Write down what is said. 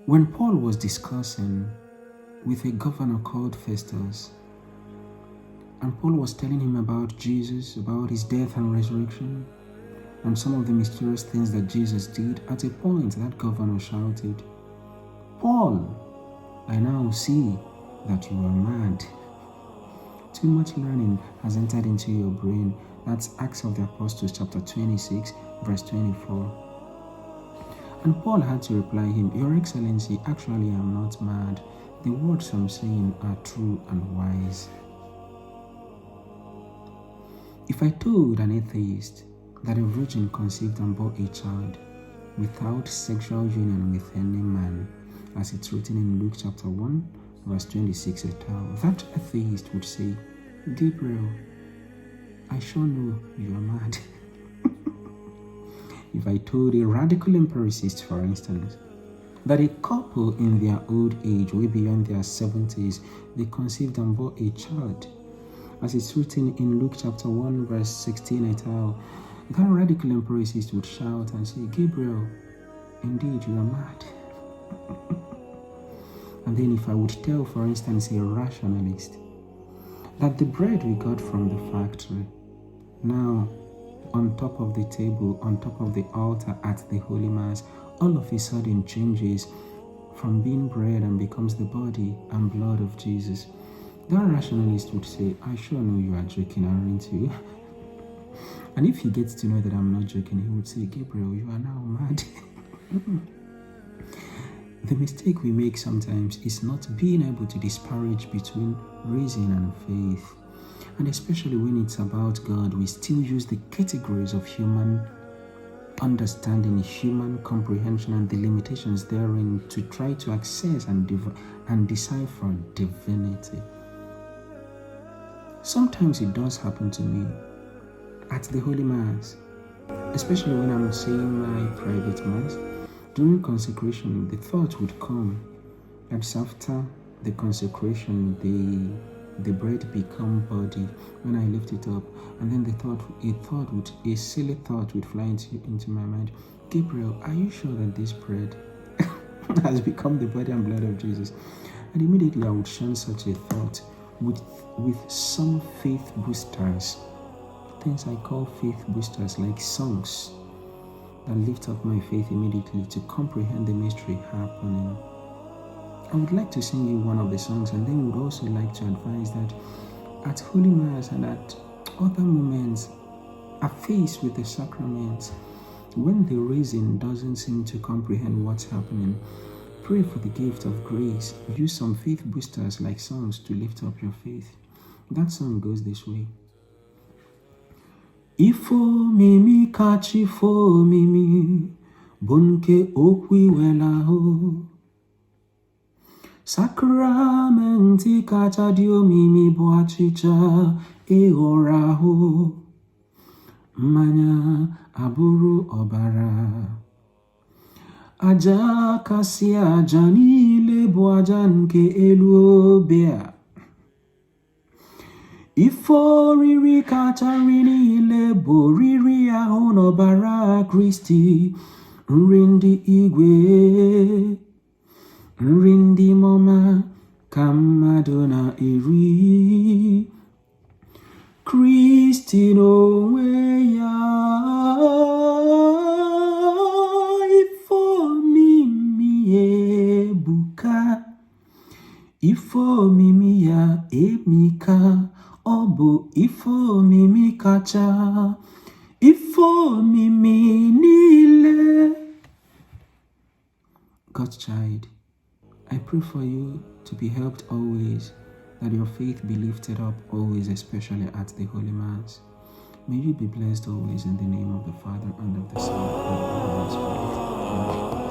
When Paul was discussing with a governor called Festus, and Paul was telling him about Jesus, about his death and resurrection, and some of the mysterious things that Jesus did, at a point that governor shouted, "Paul, I now see that you are mad." Too much learning has entered into your brain. That's Acts of the Apostles chapter 26, verse 24. And Paul had to reply him, "Your Excellency, actually I am not mad. The words I'm saying are true and wise." If I told an atheist that a virgin conceived and bore a child without sexual union with any man, as it's written in Luke chapter 1, verse 26 et al., that atheist would say, "Gabriel, I sure know you are mad." If I told a radical empiricist, for instance, that a couple in their old age, way beyond their 70s, they conceived and bore a child, as it's written in Luke chapter 1, verse 16 et al., that radical empiricist would shout and say, "Gabriel, indeed you are mad." And then if I would tell, for instance, a rationalist that the bread we got from the factory, now on top of the table, on top of the altar at the Holy Mass, all of a sudden changes from being bread and becomes the body and blood of Jesus, that rationalist would say, "I sure know you are joking, aren't you?" And if he gets to know that I'm not joking, he would say, "Gabriel, you are now mad." The mistake we make sometimes is not being able to disparage between reason and faith. And especially when it's about God, we still use the categories of human understanding, human comprehension, and the limitations therein to try to access and decipher divinity. Sometimes it does happen to me at the Holy Mass, especially when I'm saying my private Mass. During consecration, the thought would come that after the consecration, the bread become body when I lift it up, and then a silly thought would fly into my mind. "Gabriel, are you sure that this bread has become the body and blood of Jesus?" And immediately I would shun such a thought with some faith boosters, things I call faith boosters, like songs that lift up my faith immediately to comprehend the mystery happening. I would like to sing you one of the songs, and then would also like to advise that at Holy Mass and at other moments, are faced with the sacraments, when the reason doesn't seem to comprehend what's happening, pray for the gift of grace. Use some faith boosters like songs to lift up your faith. That song goes this way. Ifo mimi kachifo mimi bunke okwi welaho sakramenti kachadio mimi boachicha eoraho manya aburu obara aja kasi aja niile bụ aja nke elu obea. Ife oriri kacha nri niile bụ oriri ahụ n'ọbara Kristi, nri ndị igwe, nri ndị mọma ka mmadụ na-eri. Kristi n'onwe ya, ife omimi ebuka, ife omimi ya emika. Ọ bụ ife omimi kacha, ife omimi niile. God's child, I pray for you to be helped always, that your faith be lifted up always, especially at the Holy Mass. May you be blessed always in the name of the Father, and of the Son, and of the Holy Spirit. Amen.